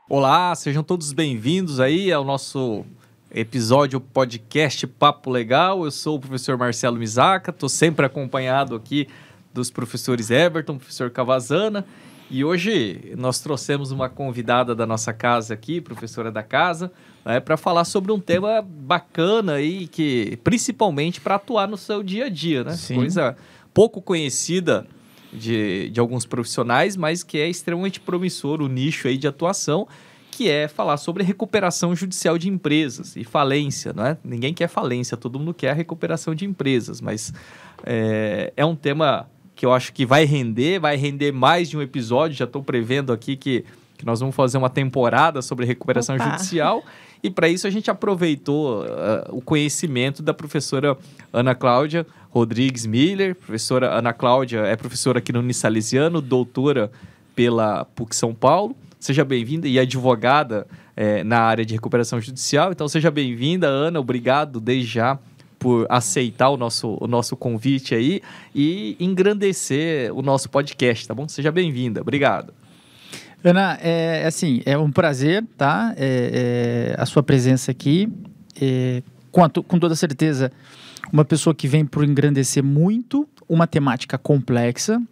Olá, sejam todos bem-vindos aí ao nosso episódio podcast Papo Legal. Eu sou o professor Marcelo Misaka, estou sempre acompanhado aqui dos professores Everton, professor Cavazana, e hoje nós trouxemos uma convidada da nossa casa aqui, professora da casa, para falar sobre um tema bacana aí, que principalmente para atuar no seu dia a dia, né? Sim. Coisa pouco conhecida de alguns profissionais, mas que é extremamente promissor o nicho aí de atuação, que é falar sobre recuperação judicial de empresas e falência, não é? Ninguém quer falência, todo mundo quer a recuperação de empresas, mas é um tema que eu acho que vai render mais de um episódio. Já estou prevendo aqui que nós vamos fazer uma temporada sobre recuperação judicial, e para isso a gente aproveitou o conhecimento da professora Ana Cláudia Rodrigues Miller. Professora Ana Cláudia é professora aqui no Unisalesiano, doutora pela PUC São Paulo. Seja bem-vinda, e advogada na área de recuperação judicial. Então, seja bem-vinda, Ana. Obrigado desde já por aceitar o nosso convite aí e engrandecer o nosso podcast, tá bom? Seja bem-vinda. Obrigado. Ana, é um prazer, tá? A sua presença aqui. Com toda certeza, uma pessoa que vem por engrandecer muito uma temática complexa,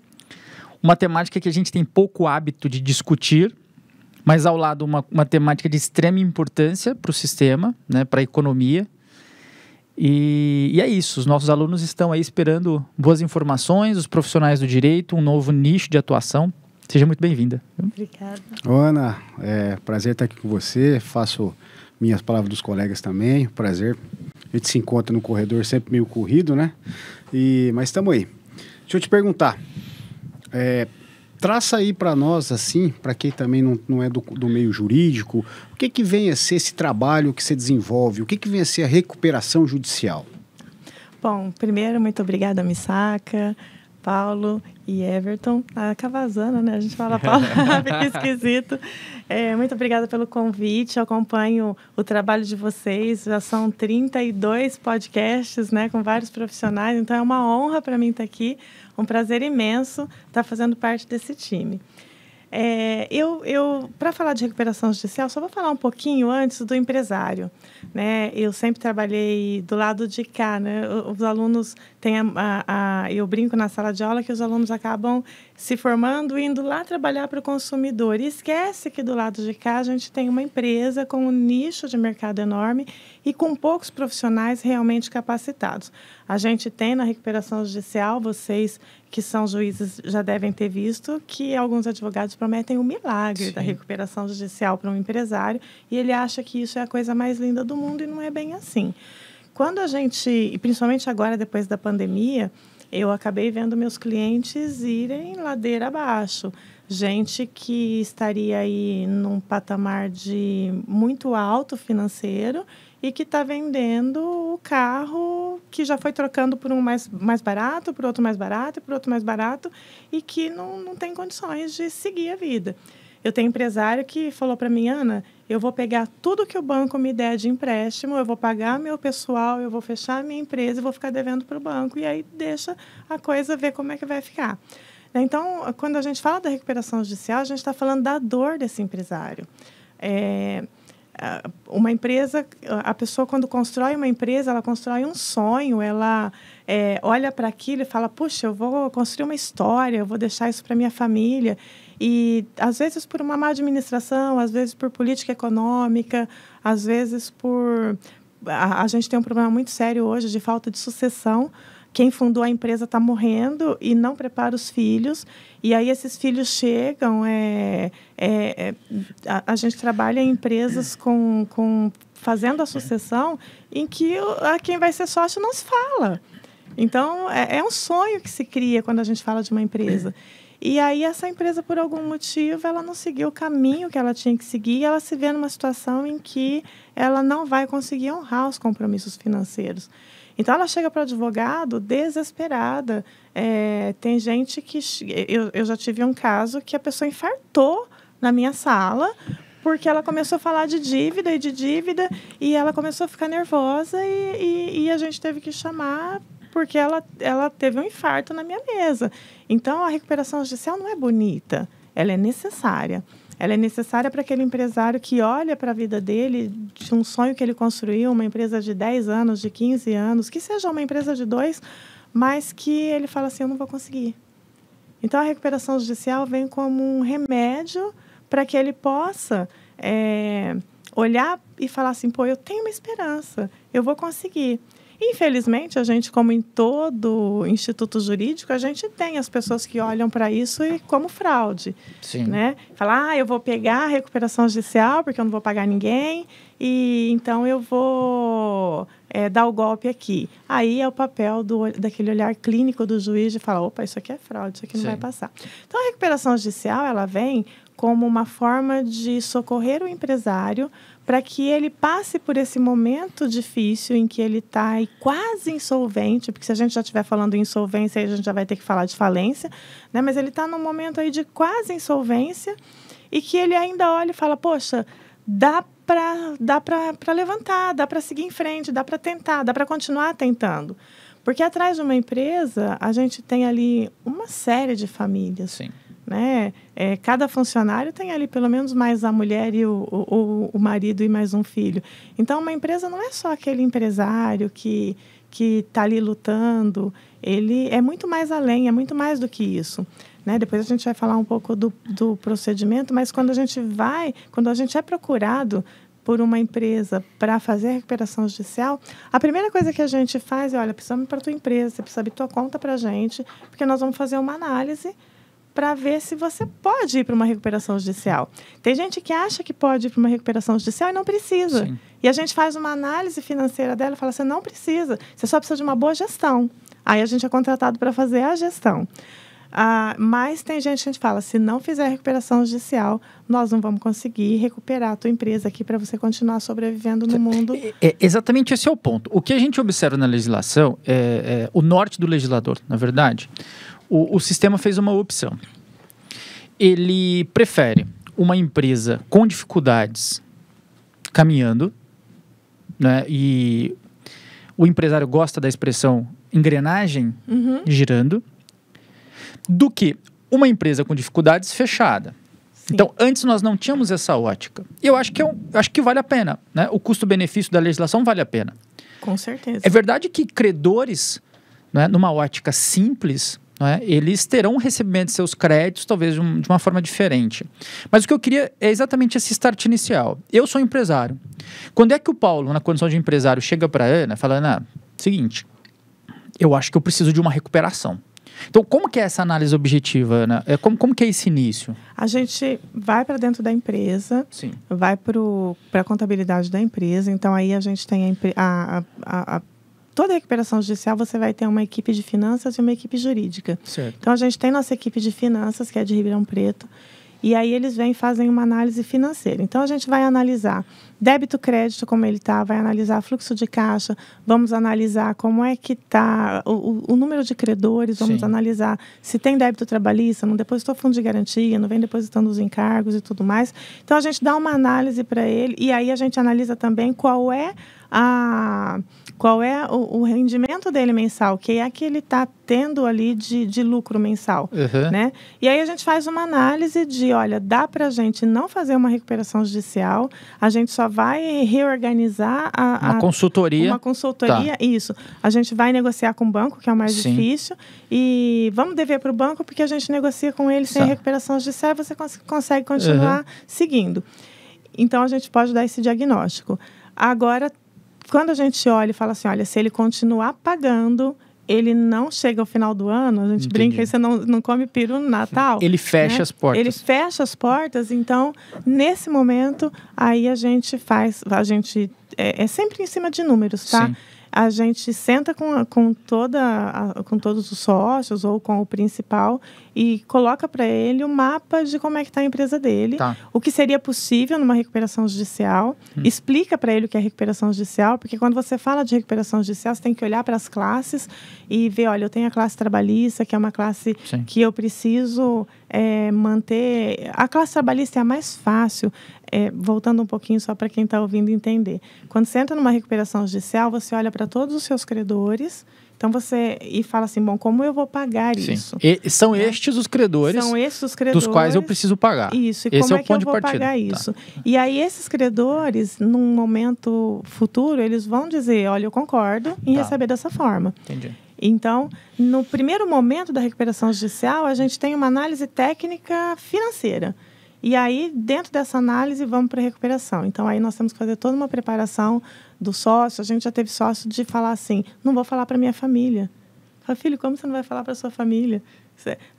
uma temática que a gente tem pouco hábito de discutir, mas ao lado uma temática de extrema importância para o sistema, né, para a economia. E é isso, os nossos alunos estão aí esperando boas informações, os profissionais do direito, um novo nicho de atuação. Seja muito bem-vinda. Obrigada. Ana, prazer estar aqui com você, faço minhas palavras dos colegas também, prazer. A gente se encontra no corredor sempre meio corrido, né? Mas estamos aí. Deixa eu te perguntar, traça aí para nós, assim, para quem também não é do meio jurídico, o que vem a ser esse trabalho que você desenvolve? O que vem a ser a recuperação judicial? Bom, primeiro, muito obrigada, Misaka, Paulo e Everton. A Cavazana, né? A gente fala Paulo, fica esquisito. Muito obrigada pelo convite. Eu acompanho o trabalho de vocês. Já são 32 podcasts, né, com vários profissionais. Então, é uma honra para mim estar aqui. Um prazer imenso estar fazendo parte desse time. Para falar de recuperação judicial, só vou falar um pouquinho antes do empresário, né? Eu sempre trabalhei do lado de cá, né? Os alunos têm eu brinco na sala de aula que os alunos acabam se formando e indo lá trabalhar para o consumidor. E esquece que do lado de cá a gente tem uma empresa com um nicho de mercado enorme e com poucos profissionais realmente capacitados. A gente tem na recuperação judicial, vocês que são juízes já devem ter visto, que alguns advogados prometem o milagre Sim. da recuperação judicial para um empresário, e ele acha que isso é a coisa mais linda do mundo, e não é bem assim. Quando a gente, e principalmente agora, depois da pandemia, eu acabei vendo meus clientes irem ladeira abaixo. Gente que estaria aí num patamar de muito alto financeiro e que está vendendo o carro que já foi trocando por um mais barato, por outro mais barato e por outro mais barato, e que não tem condições de seguir a vida. Eu tenho empresário que falou para mim, Ana, eu vou pegar tudo que o banco me der de empréstimo, eu vou pagar meu pessoal, eu vou fechar a minha empresa e vou ficar devendo para o banco, e aí deixa a coisa ver como é que vai ficar. Então, quando a gente fala da recuperação judicial, a gente está falando da dor desse empresário. Uma empresa, a pessoa quando constrói uma empresa, ela constrói um sonho, ela olha para aquilo e fala, puxa, eu vou construir uma história, eu vou deixar isso para minha família. E às vezes por uma má administração, às vezes por política econômica, às vezes por... A gente tem um problema muito sério hoje de falta de sucessão. Quem fundou a empresa está morrendo e não prepara os filhos. E aí esses filhos chegam... A gente trabalha em empresas fazendo a sucessão em que quem vai ser sócio não se fala. Então, é um sonho que se cria quando a gente fala de uma empresa. E aí essa empresa, por algum motivo, ela não seguiu o caminho que ela tinha que seguir, e ela se vê numa situação em que ela não vai conseguir honrar os compromissos financeiros. Então, ela chega para o advogado desesperada. Tem gente que... Eu já tive um caso que a pessoa infartou na minha sala porque ela começou a falar de dívida e ela começou a ficar nervosa e a gente teve que chamar porque ela teve um infarto na minha mesa. Então, a recuperação judicial não é bonita. ela é necessária. Ela é necessária para aquele empresário que olha para a vida dele, de um sonho que ele construiu, uma empresa de 10 anos, de 15 anos, que seja uma empresa de 2, mas que ele fala assim, eu não vou conseguir. Então, a recuperação judicial vem como um remédio para que ele possa olhar e falar assim, pô, eu tenho uma esperança, eu vou conseguir. Infelizmente, a gente, como em todo instituto jurídico, a gente tem as pessoas que olham para isso como fraude. Sim. Né? Fala, eu vou pegar a recuperação judicial porque eu não vou pagar ninguém e então eu vou dar o golpe aqui. Aí é o papel daquele olhar clínico do juiz de falar, opa, isso aqui é fraude, isso aqui não vai passar. Então, a recuperação judicial, ela vem como uma forma de socorrer o empresário para que ele passe por esse momento difícil em que ele está quase insolvente, porque se a gente já estiver falando em insolvência, aí a gente já vai ter que falar de falência, né? Mas ele está num momento aí de quase insolvência e que ele ainda olha e fala, poxa, dá para levantar, dá para seguir em frente, dá para tentar, dá para continuar tentando. Porque atrás de uma empresa, a gente tem ali uma série de famílias. Sim. Né? Cada funcionário tem ali pelo menos mais a mulher e o marido e mais um filho. Então, uma empresa não é só aquele empresário que está ali lutando. Ele é muito mais além, é muito mais do que isso. Né? Depois a gente vai falar um pouco do procedimento, mas quando a gente é procurado por uma empresa para fazer a recuperação judicial, a primeira coisa que a gente faz é, olha, precisamos ir para a tua empresa, você precisa abrir tua conta para a gente, porque nós vamos fazer uma análise para ver se você pode ir para uma recuperação judicial. Tem gente que acha que pode ir para uma recuperação judicial e não precisa. Sim. E a gente faz uma análise financeira dela e fala, você não precisa, você só precisa de uma boa gestão. Aí a gente é contratado para fazer a gestão. Mas tem gente que a gente fala, se não fizer recuperação judicial, nós não vamos conseguir recuperar a tua empresa aqui para você continuar sobrevivendo no mundo. Exatamente esse é o ponto. O que a gente observa na legislação é o norte do legislador, na verdade. O sistema fez uma opção. Ele prefere uma empresa com dificuldades caminhando, né? E o empresário gosta da expressão engrenagem girando, do que uma empresa com dificuldades fechada. Sim. Então, antes nós não tínhamos essa ótica. E eu acho que vale a pena, né? O custo-benefício da legislação vale a pena. Com certeza. É verdade que credores, né, numa ótica simples, né, eles terão um recebimento de seus créditos, talvez de uma forma diferente. Mas o que eu queria é exatamente esse start inicial. Eu sou empresário. Quando é que o Paulo, na condição de empresário, chega para a Ana falando, seguinte, eu acho que eu preciso de uma recuperação. Então, como que é essa análise objetiva, Ana? Como que é esse início? A gente vai para dentro da empresa, Sim. Vai para a contabilidade da empresa. Então, aí a gente tem toda a recuperação judicial, você vai ter uma equipe de finanças e uma equipe jurídica. Certo. Então, a gente tem nossa equipe de finanças, que é de Ribeirão Preto, e aí eles vêm e fazem uma análise financeira. Então, a gente vai analisar débito, crédito, como ele está, vai analisar fluxo de caixa, vamos analisar como é que está o número de credores, vamos analisar se tem débito trabalhista, não depositou fundo de garantia, não vem depositando os encargos e tudo mais. Então, a gente dá uma análise para ele e aí a gente analisa também qual é o rendimento dele mensal, que é que ele está tendo ali de lucro mensal, né? E aí a gente faz uma análise de, olha, dá para a gente não fazer uma recuperação judicial, a gente só vai reorganizar uma consultoria. Uma consultoria, isso. A gente vai negociar com o banco, que é o mais difícil, e vamos dever para o banco, porque a gente negocia com ele sem recuperação judicial, você consegue continuar seguindo. Então, a gente pode dar esse diagnóstico. Agora, quando a gente olha e fala assim, olha, se ele continuar pagando, ele não chega ao final do ano, a gente brinca, você não come peru no Natal. Ele fecha as portas. Ele fecha as portas, então, nesse momento, aí a gente é sempre em cima de números, tá? Sim. A gente senta com todos os sócios ou com o principal e coloca para ele o mapa de como é que está a empresa dele, o que seria possível numa recuperação judicial, explica para ele o que é recuperação judicial, porque quando você fala de recuperação judicial, você tem que olhar para as classes e ver, olha, eu tenho a classe trabalhista, que é uma classe que eu preciso manter. A classe trabalhista é a mais fácil, voltando um pouquinho só para quem está ouvindo entender. Quando você entra numa recuperação judicial, você olha para todos os seus credores, então e fala assim, bom, como eu vou pagar isso? São estes os credores, dos quais eu preciso pagar. Isso, e esse como é o ponto que eu vou pagar isso? E aí esses credores, num momento futuro, eles vão dizer, olha, eu concordo em receber dessa forma. Entendi. Então, no primeiro momento da recuperação judicial, a gente tem uma análise técnica financeira. E aí, dentro dessa análise, vamos para a recuperação. Então, aí nós temos que fazer toda uma preparação do sócio. A gente já teve sócio de falar assim, não vou falar para minha família. Fala, filho, como você não vai falar para sua família?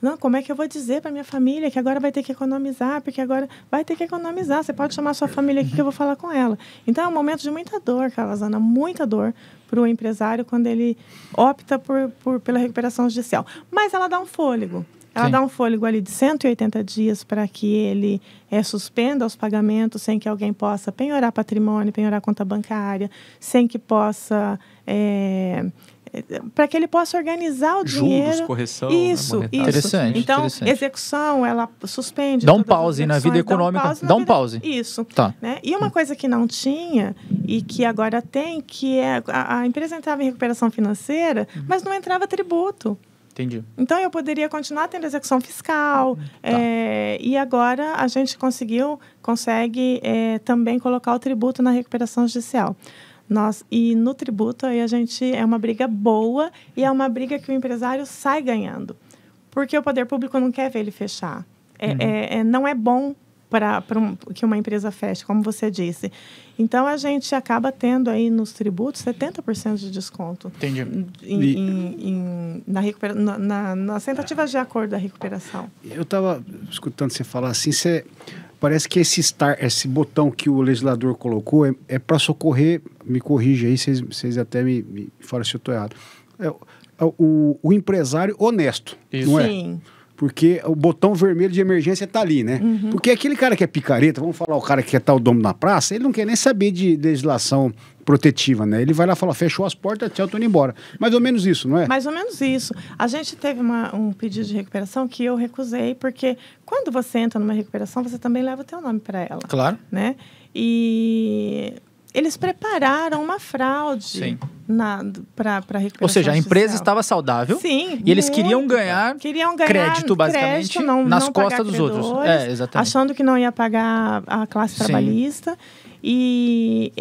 Não, como é que eu vou dizer para minha família que agora vai ter que economizar? Porque agora vai ter que economizar. Você pode chamar sua família aqui que eu vou falar com ela. Então, é um momento de muita dor, Calazana, muita dor para o empresário quando ele opta pela recuperação judicial. Mas ela dá um fôlego. Ela dá um fôlego ali de 180 dias para que ele suspenda os pagamentos sem que alguém possa penhorar patrimônio, penhorar conta bancária, sem que possa... para que ele possa organizar o dinheiro. Juros, correção. Isso. Interessante. Então, execução, ela suspende. Dá um pause na vida econômica. Dá um pause. Isso. Tá. Né? E uma coisa que não tinha e que agora tem, que é a empresa entrava em recuperação financeira, mas não entrava tributo. Entendi. Então, eu poderia continuar tendo execução fiscal. E agora a gente consegue também colocar o tributo na recuperação judicial. E no tributo aí é uma briga boa e é uma briga que o empresário sai ganhando. Porque o poder público não quer ver ele fechar. Não é bom que uma empresa feche, como você disse. Então, a gente acaba tendo aí nos tributos 70% de desconto. Entendi. Nas tentativas de acordo da recuperação. Eu estava escutando você falar assim, parece que esse botão que o legislador colocou é para socorrer, me corrija aí, vocês até me falam se eu estou errado, o empresário honesto, não é? Sim. Porque o botão vermelho de emergência está ali, né? Uhum. Porque aquele cara que é picareta, vamos falar o cara que tá o dono na praça, ele não quer nem saber de legislação protetiva, né? Ele vai lá e fala, fechou as portas, tchau, tô indo embora. Mais ou menos isso, não é? Mais ou menos isso. A gente teve um pedido de recuperação que eu recusei, porque quando você entra numa recuperação, você também leva o teu nome para ela. Claro. Né? E eles prepararam uma fraude para a recuperação. Ou seja, a empresa judicial. Estava saudável. Sim, e eles queriam ganhar crédito, basicamente, nas costas dos outros. Exatamente. Achando que não ia pagar a classe trabalhista. E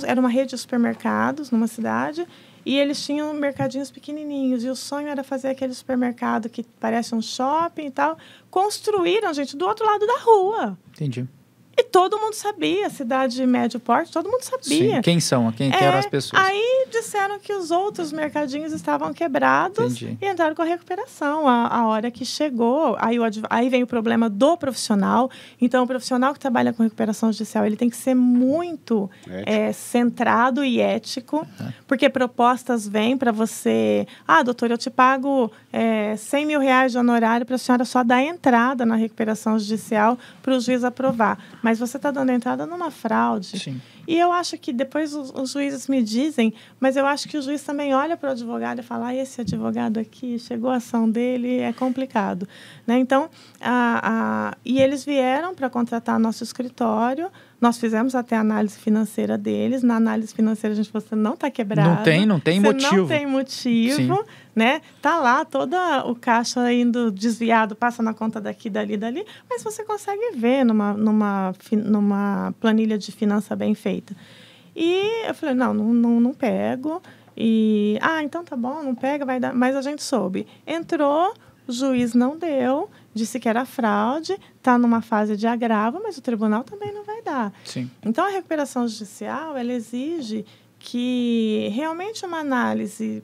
era uma rede de supermercados numa cidade. E eles tinham mercadinhos pequenininhos. E o sonho era fazer aquele supermercado que parece um shopping e tal. Construíram, gente, do outro lado da rua. Entendi. E todo mundo sabia, cidade de médio porte, todo mundo sabia. Sim. Quem são? Quem eram as pessoas? Aí disseram que os outros mercadinhos estavam quebrados. Entendi. E entraram com a recuperação. A hora que chegou, aí vem o problema do profissional. Então, o profissional que trabalha com recuperação judicial, ele tem que ser muito centrado e ético, porque propostas vêm para você... doutor, eu te pago R$100 mil de honorário para a senhora só dar entrada na recuperação judicial para o juiz aprovar. Mas você está dando entrada numa fraude. Sim. E eu acho que depois os juízes me dizem, mas eu acho que o juiz também olha para o advogado e fala, esse advogado aqui, chegou a ação dele, é complicado. Né? Então, e eles vieram para contratar nosso escritório, nós fizemos até a análise financeira deles. Na análise financeira, a gente falou, você não está quebrado. Não tem motivo. Não tem motivo. Né? Tá lá todo o caixa indo desviado, passa na conta daqui, dali, mas você consegue ver numa planilha de finança bem feita. E eu falei, não pego. E, então tá bom, não pega, vai dar. Mas a gente soube. Entrou, o juiz não deu, disse que era fraude, está numa fase de agravo, mas o tribunal também não vai dar. Sim. Então, a recuperação judicial, ela exige que realmente uma análise...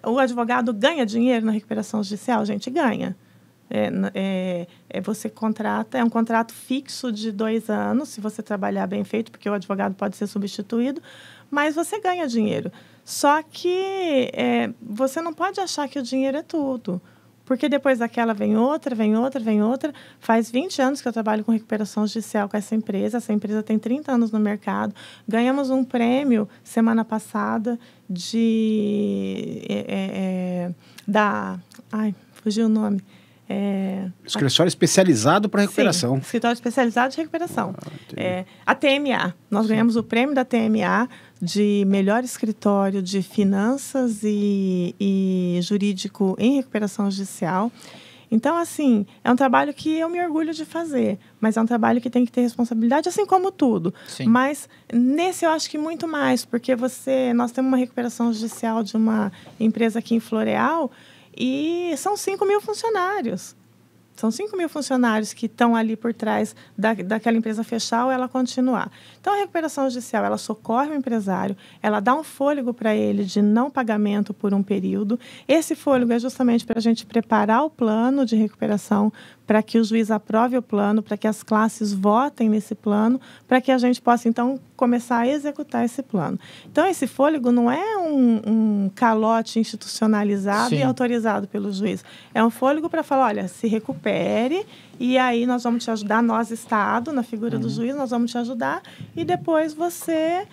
O advogado ganha dinheiro na recuperação judicial? Gente, ganha. Você contrata, é um contrato fixo de 2 anos, se você trabalhar bem feito, porque o advogado pode ser substituído, mas você ganha dinheiro. Só que você não pode achar que o dinheiro é tudo. Porque depois daquela vem outra. Faz 20 anos que eu trabalho com recuperação judicial com essa empresa. Essa empresa tem 30 anos no mercado. Ganhamos um prêmio semana passada fugiu o nome. Escritório especializado para recuperação. Sim, escritório especializado de recuperação. A TMA, nós ganhamos o prêmio da TMA de melhor escritório de finanças e jurídico em recuperação judicial. Então, assim, é um trabalho que eu me orgulho de fazer, mas é um trabalho que tem que ter responsabilidade, assim como tudo. Sim. Mas nesse eu acho que muito mais, porque nós temos uma recuperação judicial de uma empresa aqui em Floreal e são 5.000 funcionários. São 5.000 funcionários que estão ali por trás daquela empresa fechar ou ela continuar. Então, a recuperação judicial, ela socorre o empresário, ela dá um fôlego para ele de não pagamento por um período. Esse fôlego é justamente para a gente preparar o plano de recuperação, para que o juiz aprove o plano, para que as classes votem nesse plano, para que a gente possa, então, começar a executar esse plano. Então, esse fôlego não é um calote institucionalizado Sim. e autorizado pelo juiz. É um fôlego para falar, olha, se recupere e aí nós vamos te ajudar, nós, Estado, na figura do juiz, nós vamos te ajudar e depois você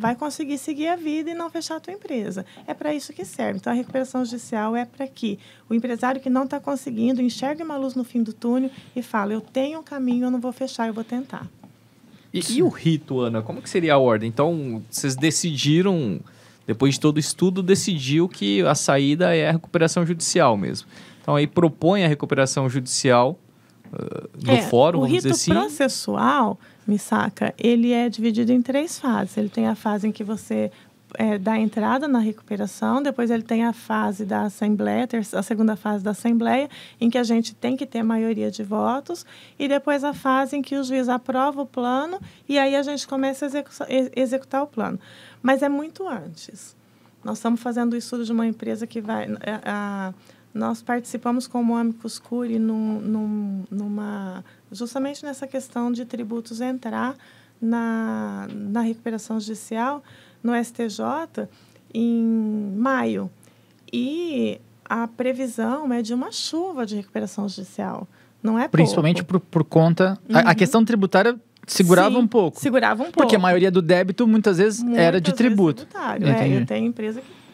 vai conseguir seguir a vida e não fechar a tua empresa. É para isso que serve. Então, a recuperação judicial é para que o empresário que não está conseguindo enxergue uma luz no fim do túnel e fala, eu tenho um caminho, eu não vou fechar, eu vou tentar. E o rito, Ana? Como que seria a ordem? Então, vocês decidiram, depois de todo o estudo, decidiu que a saída é a recuperação judicial mesmo. Então, aí propõe a recuperação judicial no fórum, vamos dizer assim. O rito processual, Missaca, ele é dividido em 3 fases. Ele tem a fase em que você dá entrada na recuperação, depois ele tem a fase da Assembleia, a segunda fase da Assembleia, em que a gente tem que ter maioria de votos, e depois a fase em que o juiz aprova o plano, e aí a gente começa a executar o plano. Mas é muito antes. Nós estamos fazendo o estudo de uma empresa que vai... Nós participamos como amicus curiae justamente nessa questão de tributos entrar na recuperação judicial no STJ em maio. E a previsão é de uma chuva de recuperação judicial. Não é Principalmente pouco. por conta... A questão tributária segurava um pouco. Segurava um pouco. Porque a maioria do débito, muitas vezes, era de tributo. Eu tenho empresa que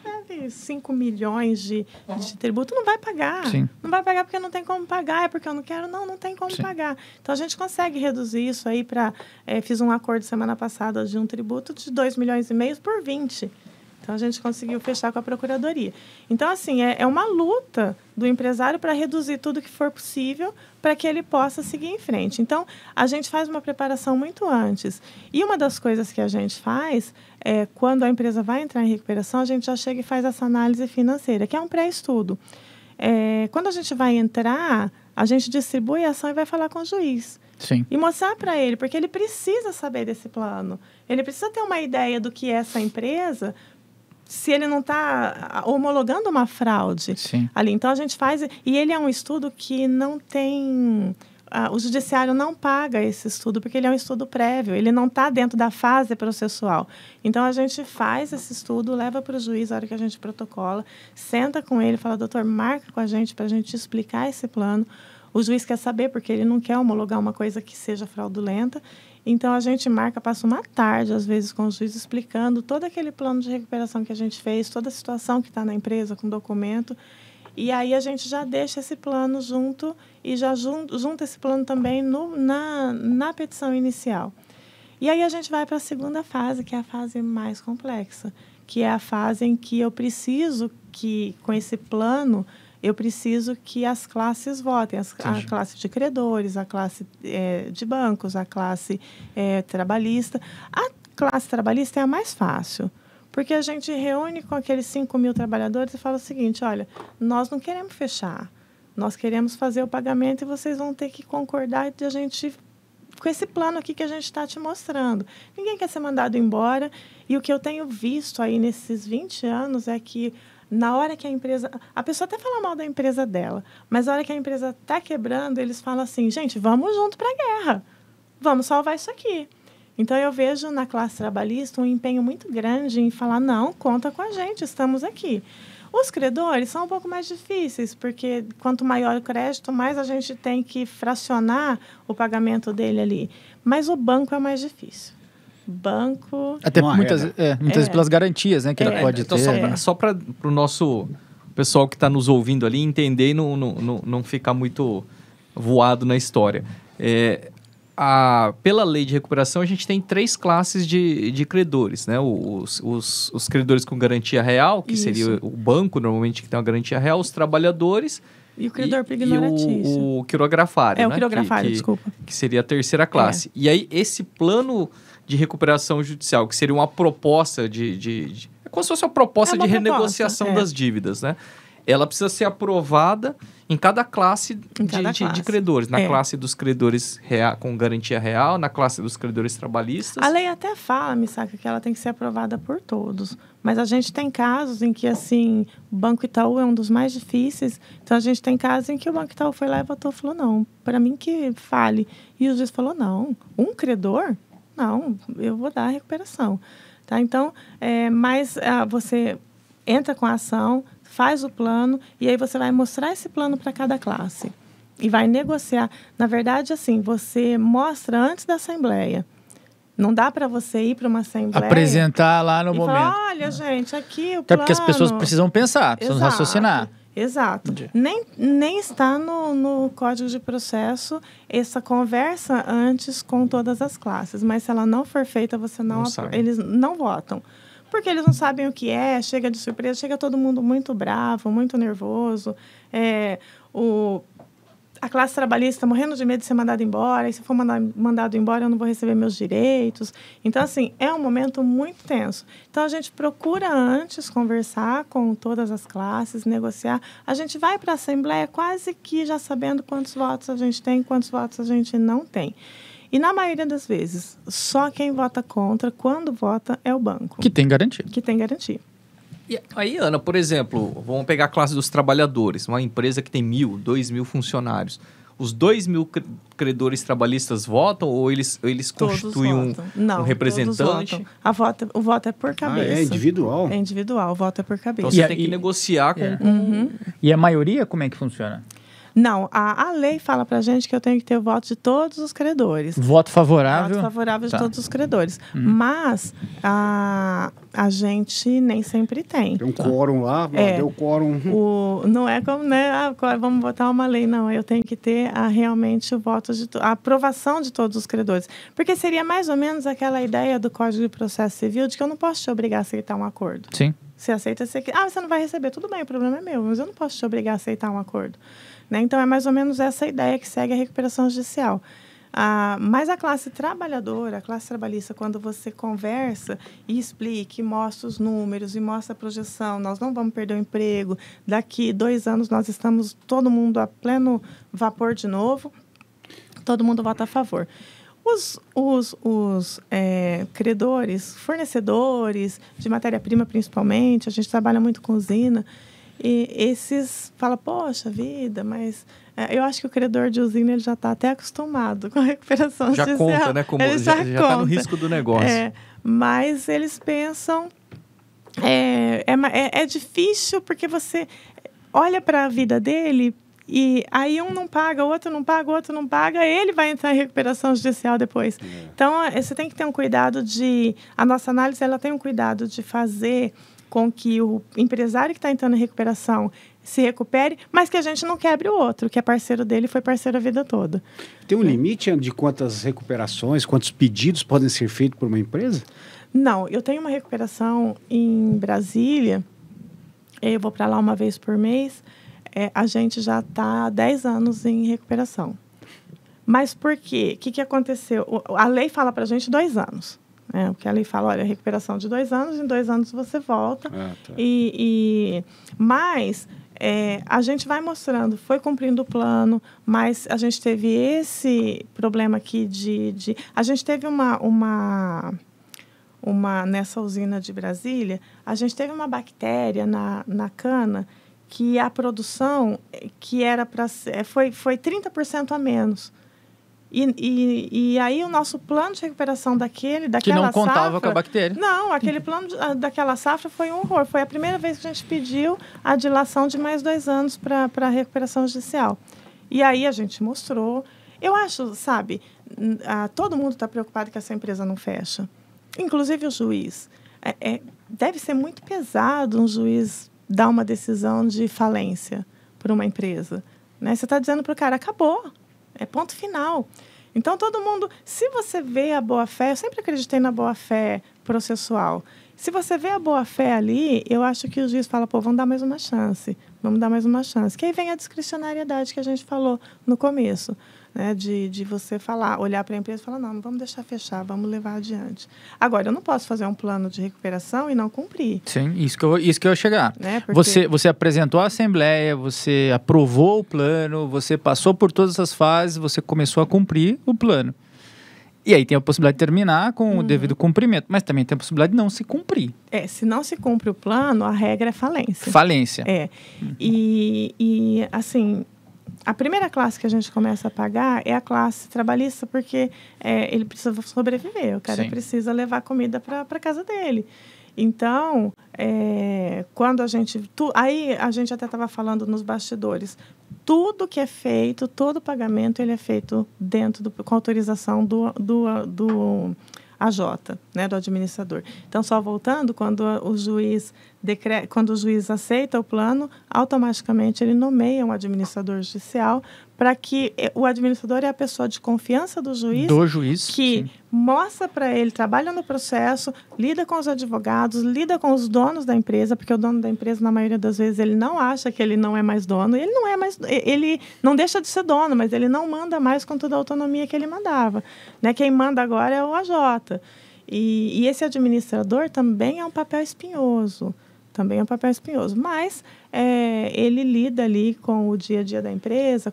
5 milhões de tributo, não vai pagar. Sim. Não vai pagar porque não tem como pagar, é porque eu não quero, não tem como pagar. Então, a gente consegue reduzir isso aí para... fiz um acordo semana passada de um tributo de 2,5 milhões por 20. Então, a gente conseguiu fechar com a Procuradoria. Então, assim, é uma luta do empresário para reduzir tudo que for possível para que ele possa seguir em frente. Então, a gente faz uma preparação muito antes. E uma das coisas que a gente faz quando a empresa vai entrar em recuperação, a gente já chega e faz essa análise financeira, que é um pré-estudo. Quando a gente vai entrar, a gente distribui a ação e vai falar com o juiz. Sim. E mostrar para ele, porque ele precisa saber desse plano. Ele precisa ter uma ideia do que é essa empresa, se ele não está homologando uma fraude. Sim. Ali. Então, a gente faz... E ele é um estudo que não tem... o judiciário não paga esse estudo, porque ele é um estudo prévio. Ele não está dentro da fase processual. Então, a gente faz esse estudo, leva para o juiz, a hora que a gente protocola, senta com ele, fala, doutor, marca com a gente para a gente explicar esse plano. O juiz quer saber, porque ele não quer homologar uma coisa que seja fraudulenta. Então, a gente passa uma tarde, às vezes, com o juiz, explicando todo aquele plano de recuperação que a gente fez, toda a situação que está na empresa, com documento. E aí, a gente já deixa esse plano junto e já junta esse plano também na petição inicial. E aí, a gente vai para a segunda fase, que é a fase mais complexa, que é a fase em que eu preciso que, com esse plano... eu preciso que as classes votem, a classe de credores, a classe de bancos, a classe trabalhista. A classe trabalhista é a mais fácil, porque a gente reúne com aqueles 5.000 trabalhadores e fala o seguinte, olha, nós não queremos fechar, nós queremos fazer o pagamento e vocês vão ter que concordar de a gente... com esse plano aqui que a gente está te mostrando. Ninguém quer ser mandado embora, e o que eu tenho visto aí nesses 20 anos é que na hora que a empresa... A pessoa até fala mal da empresa dela, mas na hora que a empresa está quebrando, eles falam assim, gente, vamos junto para a guerra. Vamos salvar isso aqui. Então, eu vejo na classe trabalhista um empenho muito grande em falar, não, conta com a gente, estamos aqui. Os credores são um pouco mais difíceis, porque quanto maior o crédito, mais a gente tem que fracionar o pagamento dele ali. Mas o banco é mais difícil. Banco... Até muitas vezes pelas garantias, né, que ela pode então ter. Só para o nosso o pessoal que está nos ouvindo ali entender e não ficar muito voado na história. Pela lei de recuperação, a gente tem 3 classes de credores, né? Os credores com garantia real, que seria o banco, normalmente, que tem uma garantia real, os trabalhadores... E o credor por ignorantícia. O quirografário, né? O quirografário, desculpa. Que seria a terceira classe. E aí, esse plano de recuperação judicial, que seria uma proposta é como se fosse uma proposta de renegociação das dívidas, né? Ela precisa ser aprovada em cada classe de credores. Na classe dos credores com garantia real, na classe dos credores trabalhistas. A lei até fala, Missaca, que ela tem que ser aprovada por todos. Mas a gente tem casos em que, assim, o Banco Itaú é um dos mais difíceis. Então, a gente tem casos em que o Banco Itaú foi lá e votou e falou, não, para mim que fale. E o juiz falou, não, um credor? Não, eu vou dar a recuperação. Tá? Então, você entra com a ação, faz o plano e aí você vai mostrar esse plano para cada classe e vai negociar. Na verdade, assim, você mostra antes da assembleia. Não dá para você ir para uma assembleia... Apresentar lá no momento. Falar, olha, gente, aqui o Até plano... porque as pessoas precisam pensar, precisam raciocinar. Exato. Nem está no Código de Processo essa conversa antes com todas as classes. Mas se ela não for feita, eles não votam. Porque eles não sabem o que é, chega de surpresa, chega todo mundo muito bravo, muito nervoso. A classe trabalhista morrendo de medo de ser mandada embora, e se for mandado embora eu não vou receber meus direitos. Então, assim, é um momento muito tenso. Então, a gente procura antes conversar com todas as classes, negociar. A gente vai para a Assembleia quase que já sabendo quantos votos a gente tem, quantos votos a gente não tem. E, na maioria das vezes, só quem vota contra, quando vota, é o banco. Que tem garantia. Que tem garantia. E aí, Ana, por exemplo, vamos pegar a classe dos trabalhadores, uma empresa que tem 1.000, 2.000 funcionários. Os 2.000 credores trabalhistas votam ou eles constituem um representante? O voto é por cabeça. É individual? É individual, o voto é por cabeça. Então você tem que negociar com... E a maioria, como é que funciona? Não, a lei fala pra gente que eu tenho que ter o voto de todos os credores. Voto favorável? Voto favorável de todos os credores. Mas a gente nem sempre tem. Tem um quórum lá, deu quórum. Não é como, né? Vamos votar uma lei, não. Eu tenho que ter realmente o voto a aprovação de todos os credores. Porque seria mais ou menos aquela ideia do Código de Processo Civil de que eu não posso te obrigar a aceitar um acordo. Sim. Você aceita, você não vai receber, tudo bem, o problema é meu, mas eu não posso te obrigar a aceitar um acordo. Né? Então, é mais ou menos essa ideia que segue a recuperação judicial. Mas a classe trabalhadora, a classe trabalhista, quando você conversa e explica, e mostra os números, e mostra a projeção, nós não vamos perder o emprego, daqui 2 anos nós estamos todo mundo a pleno vapor de novo, todo mundo vota a favor. Os credores, fornecedores de matéria-prima principalmente, a gente trabalha muito com usina, e esses falam, poxa vida, mas eu acho que o credor de usina ele já está até acostumado com a recuperação judicial. Já conta, né? Como já está no risco do negócio. Mas eles pensam... É difícil porque você olha para a vida dele e aí um não paga, o outro não paga, o outro não paga, ele vai entrar em recuperação judicial depois. Então, você tem que ter um cuidado de... A nossa análise ela tem um cuidado de fazer com que o empresário que está entrando em recuperação se recupere, mas que a gente não quebre o outro, que é parceiro dele e foi parceiro a vida toda. Tem um limite de quantas recuperações, quantos pedidos podem ser feitos por uma empresa? Não, eu tenho uma recuperação em Brasília, eu vou para lá uma vez por mês, a gente já está há 10 anos em recuperação. Mas por quê? O que aconteceu? A lei fala para a gente 2 anos. Porque a lei fala, olha, recuperação de 2 anos, em 2 anos você volta. Tá. Mas a gente vai mostrando, foi cumprindo o plano, mas a gente teve esse problema aqui a gente teve uma nessa usina de Brasília, a gente teve uma bactéria na cana que a produção que era para ser, foi 30% a menos. E aí o nosso plano de recuperação daquela que não contava safra, com a bactéria. Não, aquele plano daquela safra foi um horror. Foi a primeira vez que a gente pediu a dilação de mais 2 anos para a recuperação judicial. E aí a gente mostrou. Eu acho, sabe, todo mundo está preocupado que essa empresa não fecha. Inclusive o juiz. Deve ser muito pesado um juiz dar uma decisão de falência para uma empresa, né? Você está dizendo para o cara, acabou, é ponto final. Então, todo mundo, se você vê a boa-fé, eu sempre acreditei na boa-fé processual. Se você vê a boa-fé ali, eu acho que o juiz fala, pô, vamos dar mais uma chance. Que aí vem a discricionariedade que a gente falou no começo, né? De você falar, olhar para a empresa e falar, não vamos deixar fechar, vamos levar adiante. Agora, eu não posso fazer um plano de recuperação e não cumprir. Sim, isso que eu ia chegar. Né? Porque... Você apresentou a assembleia, você aprovou o plano, você passou por todas as fases, você começou a cumprir o plano. E aí tem a possibilidade de terminar com o devido cumprimento, mas também tem a possibilidade de não se cumprir. Se não se cumpre o plano, a regra é falência. Falência. E assim, a primeira classe que a gente começa a pagar é a classe trabalhista, porque ele precisa sobreviver, o cara precisa levar comida para casa dele. Então, quando a gente... aí a gente até estava falando nos bastidores, tudo que é feito, todo pagamento, ele é feito com autorização do AJ, né, do administrador. Então, só voltando, quando o juiz aceita o plano, automaticamente ele nomeia um administrador judicial para que o administrador é a pessoa de confiança do juiz que mostra para ele, trabalha no processo, lida com os advogados, lida com os donos da empresa, porque o dono da empresa, na maioria das vezes, ele não acha que ele não é mais dono, ele não deixa de ser dono, mas ele não manda mais com toda a autonomia que ele mandava, né? Quem manda agora é o AJ. E esse administrador também é um papel espinhoso. Mas ele lida ali com o dia a dia da empresa,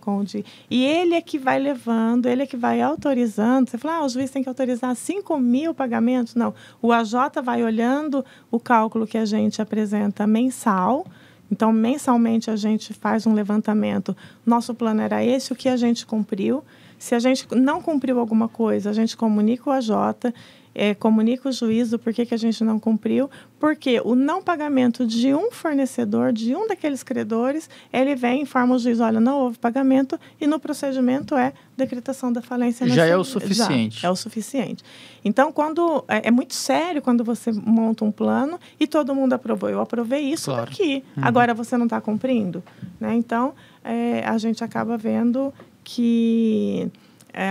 e ele é que vai levando, ele é que vai autorizando. Você fala, o juiz tem que autorizar 5.000 pagamentos? Não, o AJ vai olhando o cálculo que a gente apresenta mensal. Então, mensalmente, a gente faz um levantamento. Nosso plano era esse, o que a gente cumpriu. Se a gente não cumpriu alguma coisa, a gente comunica o AJ, comunica o juiz do porquê que a gente não cumpriu, porque o não pagamento de um fornecedor, de um daqueles credores, ele vem e informa o juiz, olha, não houve pagamento, e no procedimento decretação da falência. Já é o suficiente. Já é o suficiente. Então, é muito sério quando você monta um plano e todo mundo aprovou. Eu aprovei isso aqui. Agora você não está cumprindo, né? Então, a gente acaba vendo que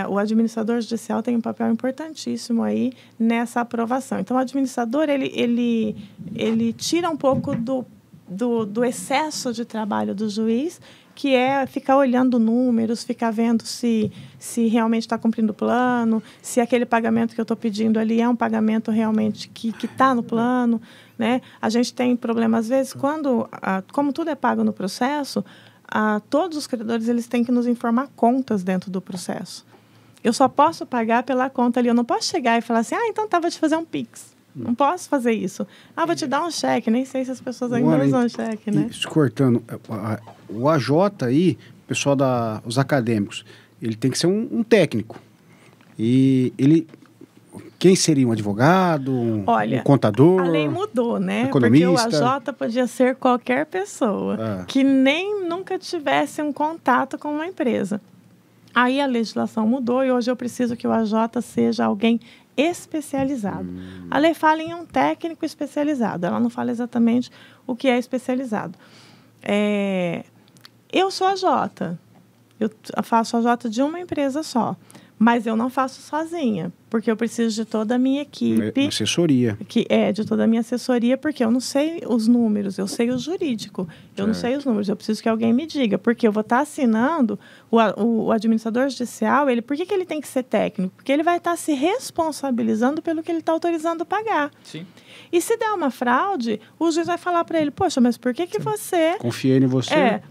o administrador judicial tem um papel importantíssimo aí nessa aprovação. Então, o administrador, ele tira um pouco do excesso de trabalho do juiz, que é ficar olhando números, ficar vendo se realmente está cumprindo o plano, se aquele pagamento que eu estou pedindo ali é um pagamento realmente que está no plano, né? A gente tem problema, às vezes, como tudo é pago no processo, todos os credores eles têm que nos informar contas dentro do processo. Eu só posso pagar pela conta ali. Eu não posso chegar e falar assim, então vou te fazer um Pix. Não posso fazer isso. Vou te dar um cheque. Nem sei se as pessoas ainda usam cheque, né? Isso, cortando, o AJ aí, o pessoal os acadêmicos, ele tem que ser um técnico. E quem seria um advogado, um contador? A lei mudou, né? Economista. Porque o AJ podia ser qualquer pessoa que nem nunca tivesse um contato com uma empresa. Aí a legislação mudou e hoje eu preciso que o AJ seja alguém especializado. A lei fala em um técnico especializado, ela não fala exatamente o que é especializado. Eu sou AJ, eu faço AJ de uma empresa só, mas eu não faço sozinha, porque eu preciso de toda a minha equipe. Uma assessoria. De toda a minha assessoria, porque eu não sei os números, eu sei o jurídico. Eu não sei os números, eu preciso que alguém me diga, porque eu vou estar assinando, o administrador judicial, por que ele tem que ser técnico? Porque ele vai estar se responsabilizando pelo que ele está autorizando pagar. Sim. E se der uma fraude, o juiz vai falar para ele, poxa, mas por que você... Confiei em você.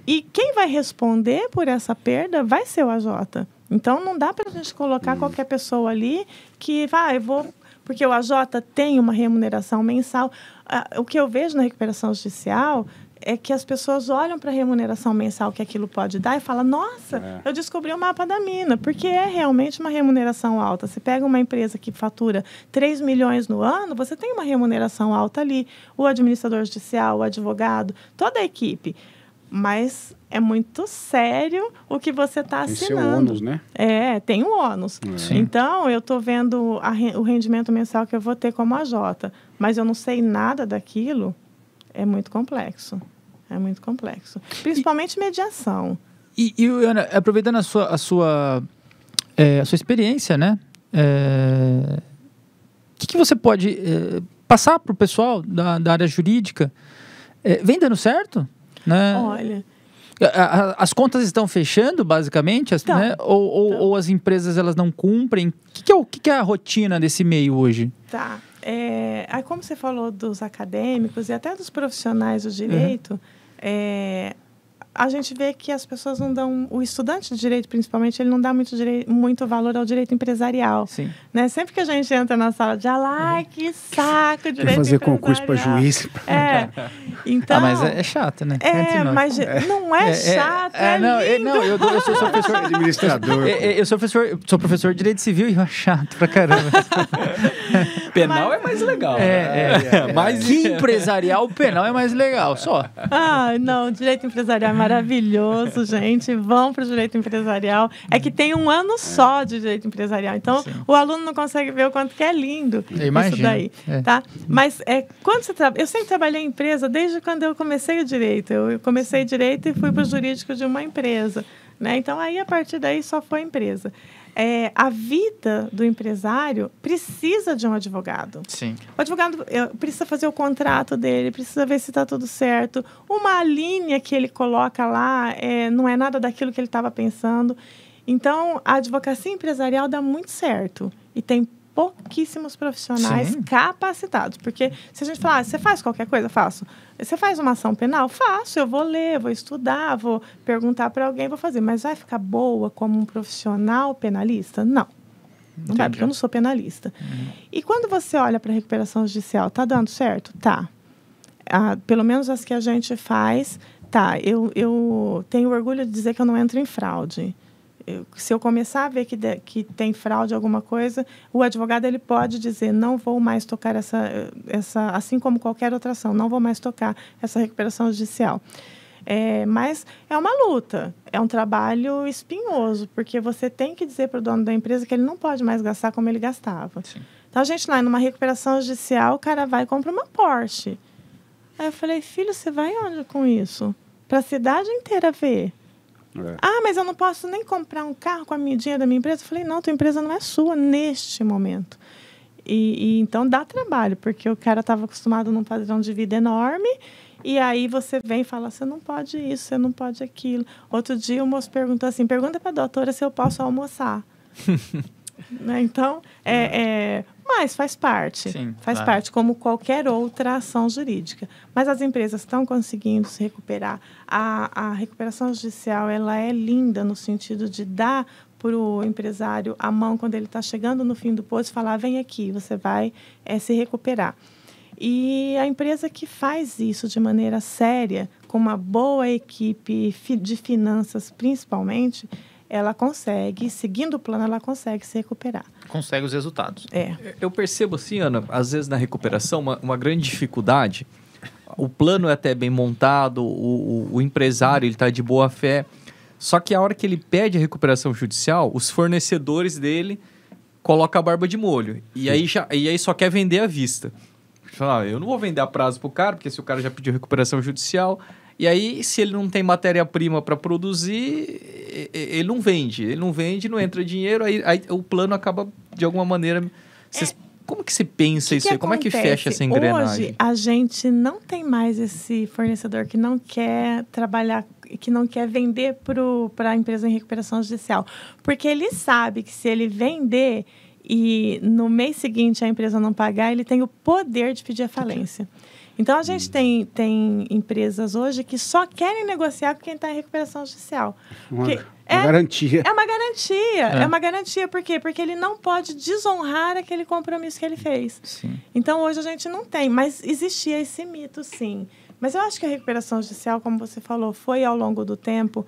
E quem vai responder por essa perda vai ser o AJ. Então, não dá para a gente colocar qualquer pessoa ali que porque o AJ tem uma remuneração mensal. O que eu vejo na recuperação judicial é que as pessoas olham para a remuneração mensal que aquilo pode dar e falam, nossa, eu descobri o mapa da mina, porque é realmente uma remuneração alta. Você pega uma empresa que fatura 3 milhões no ano, você tem uma remuneração alta ali. O administrador judicial, o advogado, toda a equipe. Mas é muito sério o que você está assinando. Tem seu ônus, né? Tem um ônus. Então, eu estou vendo o rendimento mensal que eu vou ter como AJ, mas eu não sei nada daquilo. É muito complexo. É muito complexo. Principalmente mediação. E Ana, aproveitando a sua experiência, né? O que você pode passar para o pessoal da área jurídica? Vem dando certo? Né? Olha... As contas estão fechando, basicamente? Então, né? Ou as empresas elas não cumprem? O que é a rotina desse meio hoje? Tá. Aí como você falou dos acadêmicos e até dos profissionais do direito, a gente vê que as pessoas não dão... O estudante de direito, principalmente, ele não dá muito valor ao direito empresarial. Sim. Né? Sempre que a gente entra na sala de aula, ai, que saco, direito fazer empresarial. concurso para juiz. Então, mas é chato, né? mas não é chato, lindo. Eu sou professor... Administrador. Eu sou professor de direito civil e é chato pra caramba. Penal é mais legal. Mas empresarial, penal é mais legal, só. Não, direito empresarial é maravilhoso, gente. Vão para o direito empresarial. É que tem um ano só de direito empresarial. Então, o aluno não consegue ver o quanto que é lindo isso daí. Tá? Mas quando você eu sempre trabalhei em empresa desde quando eu comecei o direito. Eu comecei direito e fui para o jurídico de uma empresa. Né? Então, aí, a partir daí, só foi empresa. A vida do empresário precisa de um advogado. Sim. O advogado precisa fazer o contrato dele, precisa ver se está tudo certo. Uma linha que ele coloca lá não é nada daquilo que ele estava pensando. Então, a advocacia empresarial dá muito certo. E tem pouquíssimos profissionais capacitados. Porque se a gente falar, você faz qualquer coisa? Faço. Você faz uma ação penal? Faço. Eu vou ler, vou estudar, vou perguntar para alguém, vou fazer. Mas vai ficar boa como um profissional penalista? Não. Não vai, porque eu não sou penalista. E quando você olha para a recuperação judicial, está dando certo? Tá. Pelo menos as que a gente faz, tá. Eu tenho orgulho de dizer que eu não entro em fraude. Se eu começar a ver que tem fraude alguma coisa, o advogado ele pode dizer, não vou mais tocar essa, assim como qualquer outra ação, não vou mais tocar essa recuperação judicial. Mas é uma luta, é um trabalho espinhoso, porque você tem que dizer para o dono da empresa que ele não pode mais gastar como ele gastava. Sim. Então, a gente lá, numa recuperação judicial, o cara vai e compra uma Porsche. Aí eu falei, filho, você vai onde com isso? Para a cidade inteira ver. Mas eu não posso nem comprar um carro com a dinheiro da minha empresa. Eu falei, não, tua empresa não é sua neste momento. E então dá trabalho, porque o cara estava acostumado num padrão de vida enorme, e aí você vem e fala, você não pode isso, você não pode aquilo. Outro dia o moço perguntou assim, pergunta para a doutora se eu posso almoçar. Né? Então, mas faz parte. Sim, faz parte, como qualquer outra ação jurídica. Mas as empresas estão conseguindo se recuperar. A recuperação judicial ela é linda no sentido de dar para o empresário a mão quando ele está chegando no fim do poço e falar, vem aqui, você vai se recuperar. E a empresa que faz isso de maneira séria, com uma boa equipe de finanças principalmente, ela consegue, seguindo o plano, ela consegue se recuperar. Consegue os resultados. Eu percebo assim, Ana, às vezes na recuperação, uma grande dificuldade. O plano é até bem montado, o empresário está de boa fé, só que a hora que ele pede a recuperação judicial, os fornecedores dele colocam a barba de molho. E aí só quer vender à vista. Eu não vou vender a prazo para o cara, porque se o cara já pediu recuperação judicial... E aí, se ele não tem matéria-prima para produzir, ele não vende, não entra dinheiro, aí o plano acaba, de alguma maneira... Como que se pensa isso aí? Como é que fecha essa engrenagem? Hoje, a gente não tem mais esse fornecedor que não quer trabalhar, que não quer vender para a empresa em recuperação judicial. Porque ele sabe que se ele vender e no mês seguinte a empresa não pagar, ele tem o poder de pedir a falência. Então, a gente tem empresas hoje que só querem negociar com quem está em recuperação judicial. Uma garantia. É uma garantia. É uma garantia. Por quê? Porque ele não pode desonrar aquele compromisso que ele fez. Sim. Então, hoje a gente não tem. Mas existia esse mito, sim. Mas eu acho que a recuperação judicial, como você falou, foi ao longo do tempo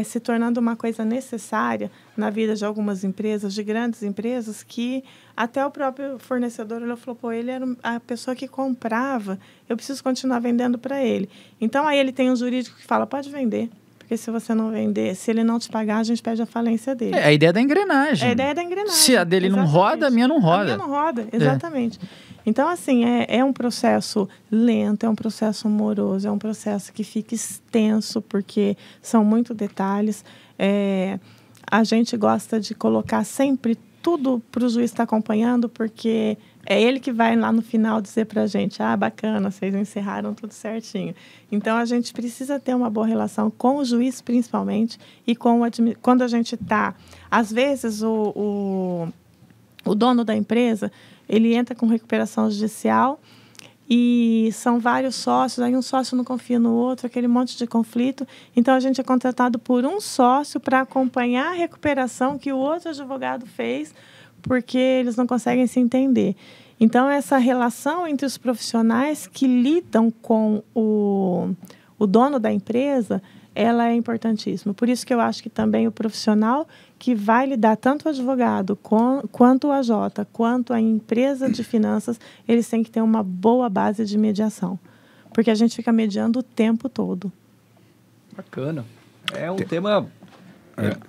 se tornando uma coisa necessária na vida de algumas empresas, de grandes empresas, que até o próprio fornecedor ele falou, pô, ele era a pessoa que comprava, eu preciso continuar vendendo para ele. Então, aí ele tem um jurídico que fala, pode vender. Porque se você não vender, se ele não te pagar, a gente pede a falência dele. A ideia da engrenagem. É a ideia da engrenagem. Se a dele não roda, a minha não roda. A minha não roda, exatamente. Então, assim, é um processo lento, é um processo moroso, é um processo que fica extenso, porque são muitos detalhes. A gente gosta de colocar sempre tudo para o juiz estar acompanhando, porque é ele que vai lá no final dizer para a gente, bacana, vocês encerraram tudo certinho. Então, a gente precisa ter uma boa relação com o juiz, principalmente, e com quando a gente está... Às vezes, o dono da empresa, ele entra com recuperação judicial e são vários sócios, aí um sócio não confia no outro, aquele monte de conflito. Então, a gente é contratado por um sócio para acompanhar a recuperação que o outro advogado fez, porque eles não conseguem se entender. Então, essa relação entre os profissionais que lidam com o dono da empresa, ela é importantíssima. Por isso que eu acho que também o profissional que vai lidar, tanto o advogado quanto o AJ, quanto a empresa de finanças, eles têm que ter uma boa base de mediação. Porque a gente fica mediando o tempo todo. Bacana. É um tema...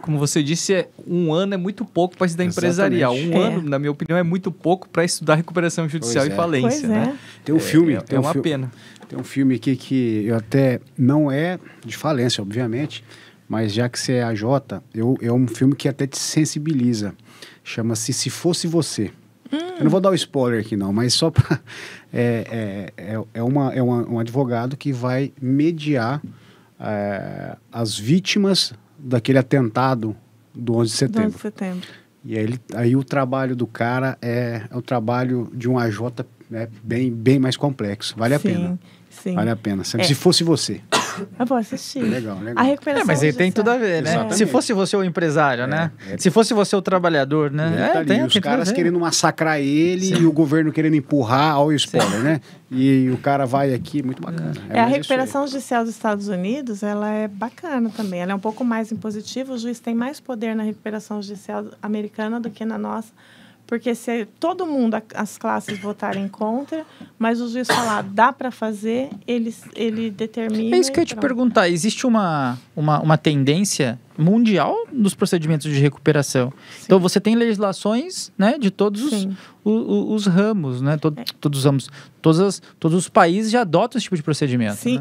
como você disse, um ano é muito pouco para estudar empresarial. Um ano, na minha opinião, é muito pouco para estudar recuperação judicial e falência. Né? Tem um filme... É uma pena. Tem um filme aqui que eu até... Não é de falência, obviamente, mas já que você é AJ, é um filme que até te sensibiliza. Chama-se Se Fosse Você. Eu não vou dar o spoiler aqui, não, mas só para... um advogado que vai mediar as vítimas daquele atentado do 11 de setembro. 11 de setembro. E aí o trabalho do cara é o trabalho de um AJ bem mais complexo. Vale a pena. Sim. Vale a pena. Se fosse você. Eu vou assistir. Legal. A recuperação mas ele tem tudo a ver, né? Exatamente. Se fosse você o empresário, né? Se fosse você o trabalhador, né? Tem os caras querendo massacrar ele e o governo querendo empurrar, olha o spoiler, né? E o cara vai aqui, muito bacana. A recuperação judicial dos Estados Unidos, ela é bacana também. Ela é um pouco mais impositiva. O juiz tem mais poder na recuperação judicial americana do que na nossa. Porque se todo mundo, as classes votarem contra, mas o juiz falar, dá para fazer, ele determina... É isso que eu ia te perguntar. Existe uma tendência mundial nos procedimentos de recuperação. Sim. Então, você tem legislações, né, de todos os ramos, né? Todos os ramos. Todos os países já adotam esse tipo de procedimento. Sim, né?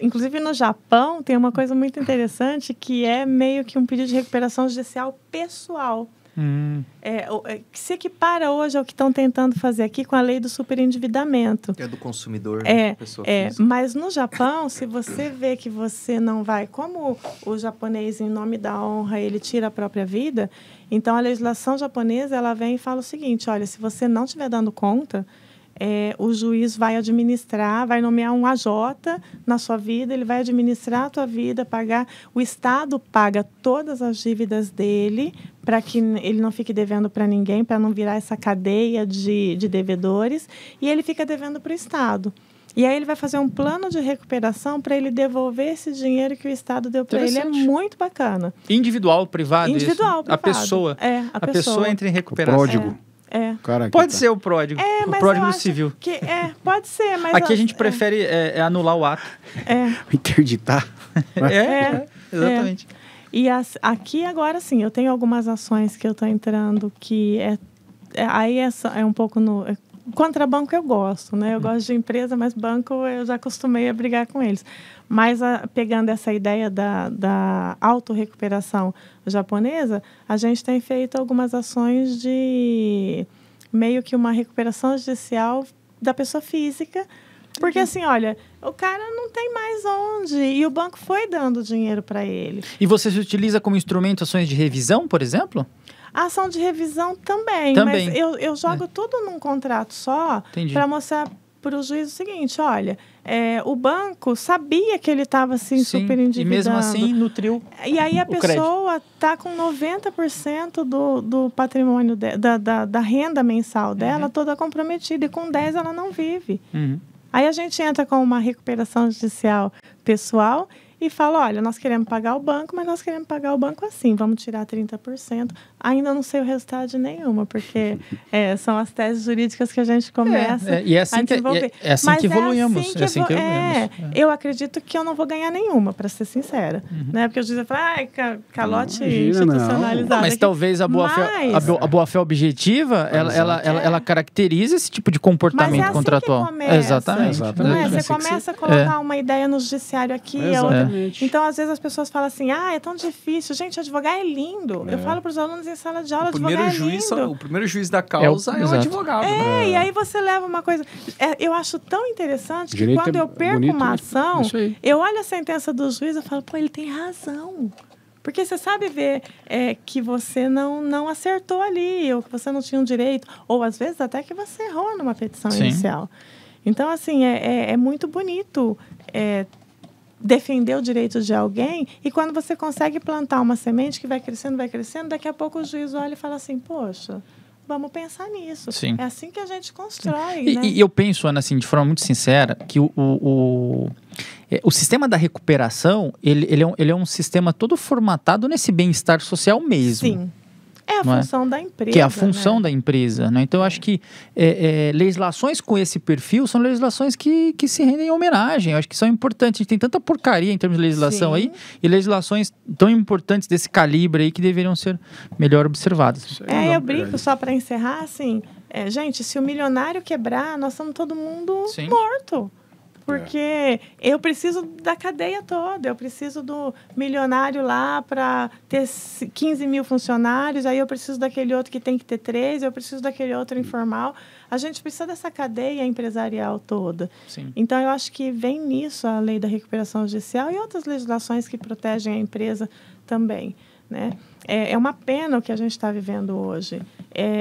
Inclusive no Japão tem uma coisa muito interessante que é meio que um pedido de recuperação judicial pessoal. Que se equipara hoje ao que estão tentando fazer aqui com a lei do superendividamento. É do consumidor, pessoa física. Mas no Japão, se você vê que você não vai... Como o japonês, em nome da honra, ele tira a própria vida, então a legislação japonesa ela vem e fala o seguinte, olha, se você não estiver dando conta... o juiz vai administrar, vai nomear um AJ na sua vida, ele vai administrar a tua vida, pagar... O Estado paga todas as dívidas dele para que ele não fique devendo para ninguém, para não virar essa cadeia de devedores, e ele fica devendo para o Estado. E aí ele vai fazer um plano de recuperação para ele devolver esse dinheiro que o Estado deu para ele. É muito bacana. Individual, privado? Individual, privado. A pessoa. A pessoa entra em recuperação. O pródigo. Pode ser o pródigo. O pródigo civil. Pode ser, mas... Aqui a gente prefere anular o ato. Interditar. Exatamente. E aqui agora sim, eu tenho algumas ações que eu estou entrando que aí é um pouco no... Contra banco eu gosto, né? Eu gosto de empresa, mas banco eu já acostumei a brigar com eles. Mas pegando essa ideia da autorrecuperação japonesa, a gente tem feito algumas ações de meio que uma recuperação judicial da pessoa física, porque assim, olha, o cara não tem mais onde e o banco foi dando dinheiro para ele. E você se utiliza como instrumento ações de revisão, por exemplo? A ação de revisão também. Mas eu jogo tudo num contrato só para mostrar para o juiz o seguinte, olha, o banco sabia que ele estava assim super endividando. E mesmo assim nutriu. E aí a pessoa está com 90% do patrimônio, da renda mensal dela toda comprometida, e com 10% ela não vive. Aí a gente entra com uma recuperação judicial pessoal e falo, olha, nós queremos pagar o banco, mas nós queremos pagar o banco assim, vamos tirar 30%. Ainda não sei o resultado de nenhuma, porque são as teses jurídicas que a gente começa e é assim a desenvolver. É assim que evoluímos. Eu acredito que eu não vou ganhar nenhuma, para ser sincera. Né? Porque o juiz vai falar, calote institucionalizado. Mas talvez a boa-fé objetiva, ela caracteriza esse tipo de comportamento assim contratual. Exatamente. Não é? Você começa a colocar uma ideia no judiciário aqui e outra. Então, às vezes, as pessoas falam assim, é tão difícil. Gente, advogar é lindo. Eu falo para os alunos em sala de aula, advogar é lindo. O primeiro juiz da causa é o advogado. E aí você leva uma coisa... eu acho tão interessante que quando eu perco uma ação, eu olho a sentença do juiz e falo, pô, ele tem razão. Porque você sabe ver que você não acertou ali, ou que você não tinha um direito, ou às vezes até que você errou numa petição inicial. Então, assim, é muito bonito defender o direito de alguém, e quando você consegue plantar uma semente que vai crescendo, daqui a pouco o juiz olha e fala assim, poxa, vamos pensar nisso. Sim. É assim que a gente constrói, né? E eu penso, Ana, assim, de forma muito sincera, que o sistema da recuperação, ele é um sistema todo formatado nesse bem-estar social mesmo. Sim. É a função da empresa. Que é a função da empresa, né? Então, eu acho que legislações com esse perfil são legislações que se rendem homenagem. Eu acho que são importantes. A gente tem tanta porcaria em termos de legislação aí, e legislações tão importantes desse calibre aí que deveriam ser melhor observadas. Eu brinco, só para encerrar, assim, gente, se o milionário quebrar, nós estamos todo mundo morto. Porque eu preciso da cadeia toda, eu preciso do milionário lá para ter 15 mil funcionários, aí eu preciso daquele outro que tem que ter 3, eu preciso daquele outro informal. A gente precisa dessa cadeia empresarial toda. Sim. Então, eu acho que vem nisso a lei da recuperação judicial e outras legislações que protegem a empresa também. Né? É uma pena o que a gente está vivendo hoje.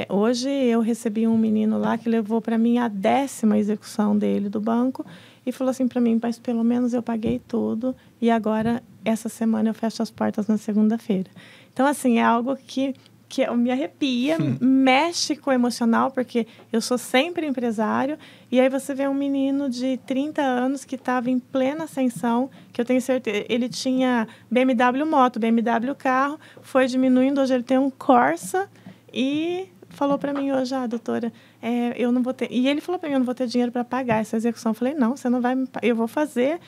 Hoje eu recebi um menino lá que levou para mim a 10ª execução dele do banco, e falou assim para mim, mas pelo menos eu paguei tudo e agora, essa semana, eu fecho as portas na segunda-feira. Então, assim, é algo que me arrepia, mexe com o emocional, porque eu sou sempre empresário, e aí você vê um menino de 30 anos que estava em plena ascensão, que eu tenho certeza, ele tinha BMW moto, BMW carro, foi diminuindo, hoje ele tem um Corsa, e falou para mim hoje, doutora, eu não vou ter... E ele falou para mim, eu não vou ter dinheiro para pagar essa execução. Eu falei, não, você não vai me... Eu vou fazer.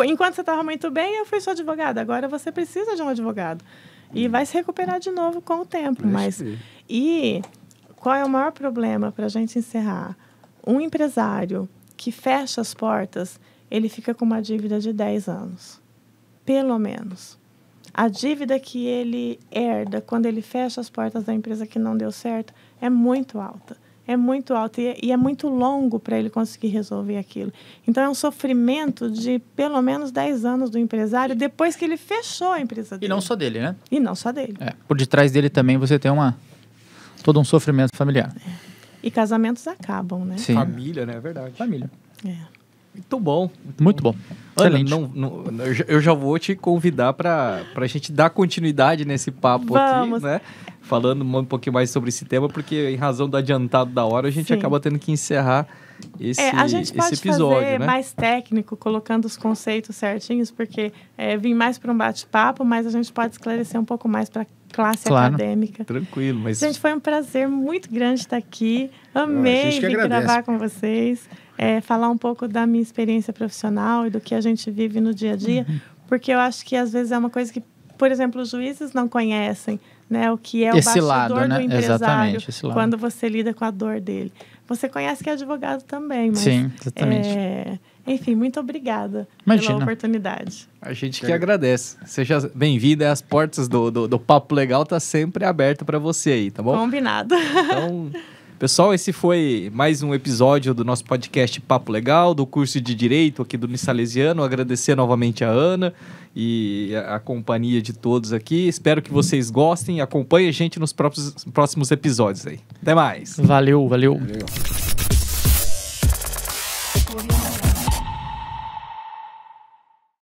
Enquanto você estava muito bem, eu fui sua advogada. Agora você precisa de um advogado. E vai se recuperar de novo com o tempo. E qual é o maior problema para a gente encerrar? Um empresário que fecha as portas, ele fica com uma dívida de 10 anos. Pelo menos. A dívida que ele herda quando ele fecha as portas da empresa que não deu certo é muito alta. É muito alta e é muito longo para ele conseguir resolver aquilo. Então, é um sofrimento de pelo menos 10 anos do empresário depois que ele fechou a empresa dele. E não só dele, né? E não só dele. Por detrás dele também você tem todo um sofrimento familiar. E casamentos acabam, né? Sim. Família, né? É verdade. Família. Muito bom. Muito bom. Ana, eu já vou te convidar para a gente dar continuidade nesse papo aqui, né? Falando um pouquinho mais sobre esse tema, porque em razão do adiantado da hora, a gente acaba tendo que encerrar esse episódio. A gente pode fazer mais técnico, colocando os conceitos certinhos, porque vim mais para um bate-papo, mas a gente pode esclarecer um pouco mais para a classe acadêmica. Tranquilo, mas... Gente, foi um prazer muito grande estar aqui. Amei vir gravar com vocês. Falar um pouco da minha experiência profissional e do que a gente vive no dia a dia, porque eu acho que às vezes é uma coisa que, por exemplo, os juízes não conhecem, né, o que é o bastidor lado, do empresário quando você lida com a dor dele. Você conhece que é advogado também, mas... Sim, exatamente. Enfim, muito obrigada pela oportunidade. A gente que agradece. Seja bem-vinda. As portas do Papo Legal tá sempre aberta para você aí, tá bom? Combinado. Então... Pessoal, esse foi mais um episódio do nosso podcast Papo Legal, do curso de Direito aqui do Unisalesiano. Agradecer novamente a Ana e a companhia de todos aqui. Espero que vocês gostem. Acompanhe a gente nos próximos episódios aí. Até mais. Valeu.